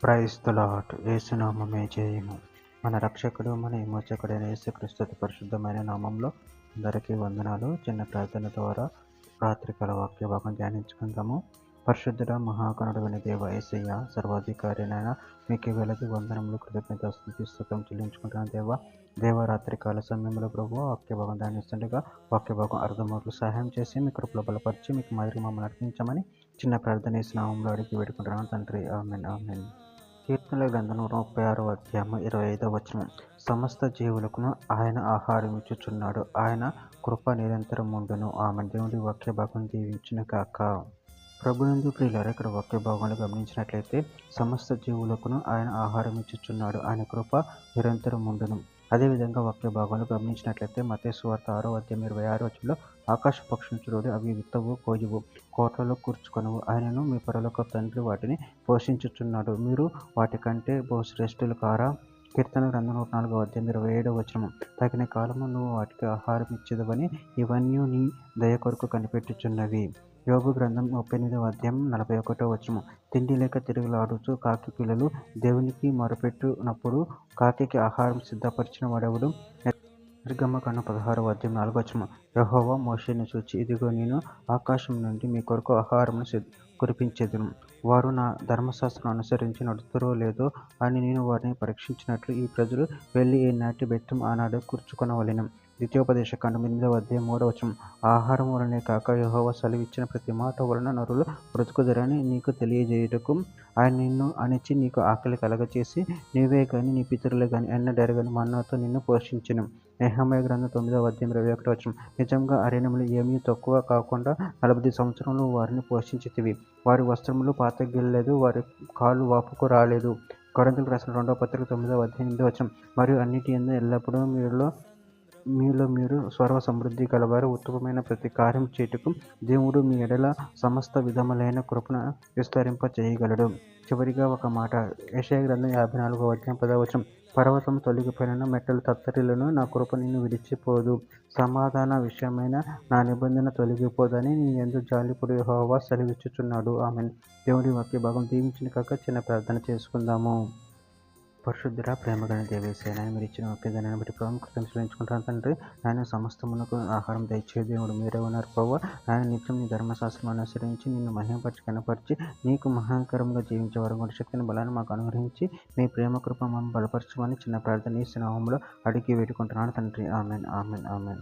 Praise the lord. యేసునామమే జయము. మన రక్షకుడు మన విమోచకుడైన యేసుక్రీస్తు పరిశుద్ధమైన నామంలో అందరికీ వందనాలు. చిన్న ప్రార్థన ద్వారా రాత్రికాల వాక్య భాగం ధ్యానించుకుందాము. పరిశుద్ధుడ మహాగణుడైన దేవ యేసయ్య, సర్వాధికారినైనా మీకు వేలది వందనములు, కృతజ్ఞత స్తుతి స్తోత్రం చెల్లించుకుంటున్నాను దేవరాత్రి కాల సమయంలో ప్రభు వాక్య భాగం ధ్యానిస్తుండగా వాక్య భాగం అర్థమవుట్లు సహాయం చేసి మీ కృపలో బలపరిచి మీకు మాదిరి మమ్మల్ని నడిపించమని చిన్న ప్రార్థన నామంలో అడిగి వేడుకుంటున్నాను తండ్రి. Amen amen. కీర్తనల గ్రంథం 136వ అధ్యాయము 25వ వచనం. సమస్త జీవులకును ఆయన ఆహారం ఇచ్చుచున్నాడు, ఆయన కృప నిరంతరం ఉండును. ఆమె దేవుడి వాక్య భాగం దీవించును కాక. ప్రభునందు ప్రియులారా, ఇక్కడ వాక్య భాగంలో గమనించినట్లయితే సమస్త జీవులకును ఆయన ఆహారం ఇచ్చుచున్నాడు, ఆయన కృప నిరంతరం ఉండును. అదేవిధంగా వాక్య భాగంలో గమనించినట్లయితే మత్తయి సువార్త 6వ అధ్యాయం 26వ వచనంలో ఆకాశ పక్షులను చూడు, అవి విత్తవు కోయువు, కోట్లలో కూర్చుకొనవు, ఆయనను మీ పరలోక తండ్రి వాటిని పోషించుచున్నాడు, మీరు వాటికంటే బహుశ్రేష్ఠులు కారా. కీర్తన గ్రంథం 104వ అధ్యాయం 27వ వచనం. తగిన కాలము నువ్వు వాటికి ఆహారం ఇచ్చేదవని ఇవన్నీ నీ దయ కొరకు కనిపెట్టుచున్నవి. యోబు గ్రంథం 38వ అధ్యాయం 41వ వచనం. తిండి లేక తిరుగులాడుచు కాకి పిల్లలు దేవునికి మొరపెట్టునప్పుడు కాకికి ఆహారం సిద్ధపరిచిన వాడెవడు. నిర్గమకాండం 16వ అధ్యాయం 4వ వచనం. యెహోవా మోషేను చూచి, ఇదిగో నేను ఆకాశం నుండి మీ కొరకు ఆహారమును కురిపించెదను, వారు నా ధర్మశాస్త్రం అనుసరించి నడుతురో లేదో అని నేను వారిని పరీక్షించినట్లు ఈ ప్రజలు వెళ్ళి ఏ నాటి బెత్తం ఆనాడు కూర్చుకొనవలెను. ద్వితీయోపదేశకాండం 8వ అధ్యాయం 3వ వచనం. ఆహారం వలనే కాక యెహోవా సెలవిచ్చిన ప్రతి మాట వలన నరులు బ్రతుకుదరని నీకు తెలియజేయుటకు ఆయన నిన్ను అణిచి నీకు ఆకలి కలగచేసి నీవే గాని నీ పితరులే గాని ఎన్నడెరగని మన్నాతో నిన్ను పోషించెను. నెహెమీయా గ్రంథం 9వ అధ్యాయం 21వ వచనం. నిజంగా అరణ్యములో ఏమీ తక్కువ కాకుండా 40 సంవత్సరములు వారిని పోషించితివి, వారి వస్త్రములు పాతగిల్లలేదు, వారి కాళ్ళు వాపుకు రాలేదు. కొరింథీయులకు రాసిన 2వ పత్రిక 9వ అధ్యాయం 8వ వచనం. మరియు అన్నిటి యందు ఎల్లప్పుడూ మీలో మీరు సర్వ సమృద్ధి గలవారు, ఉత్తమమైన ప్రతి కార్యం చేయుటకు దేవుడు మీ ఎడల సమస్త విధములైన కృపను విస్తరింప చేయగలడు. చివరిగా ఒక మాట, యెషయా గ్రంథం 54వ అధ్యాయం 10వ వచనం. పర్వతం తొలగిపోయిన మెట్టలు తత్తరిల్లును, నా కృప నిన్ను విడిచిపోదు, సమాధాన విషయమైన నా నిబంధన తొలగిపోదని నీ యందు జాలిపడు యెహోవా సెలవిచ్చుచున్నాడు. ఆమెన్. దేవుడి వాక్య భాగం దీవించిన కాక చిన్న ప్రార్థన చేసుకుందాము. పరిశుద్ధుడ ప్రేమగల దేవేశైనా మీరు ఇచ్చిన వాక్యాన్ని బట్టి ప్రభావం కృతజ్ఞతలు చెల్లించుకుంటాను తండ్రి. ఆయన సమస్తమునకు ఆహారం దయచే దేవుడు మీరే ఉన్నారు ప్రభావ. ఆయన నిత్యం నీ ధర్మశాస్త్రం అనుసరించి నిన్ను మహిమపరిచి కనపరిచి నీకు మహాకరంగా జీవించే వారు కూడా శక్తిని బలాన్ని మాకు అనుగ్రహించి మీ ప్రేమ కృప మనం బలపరచమని చిన్న ప్రార్థన ఈ నామములో అడిగి వేడుకుంటున్నాను తండ్రి. Amen amen amen.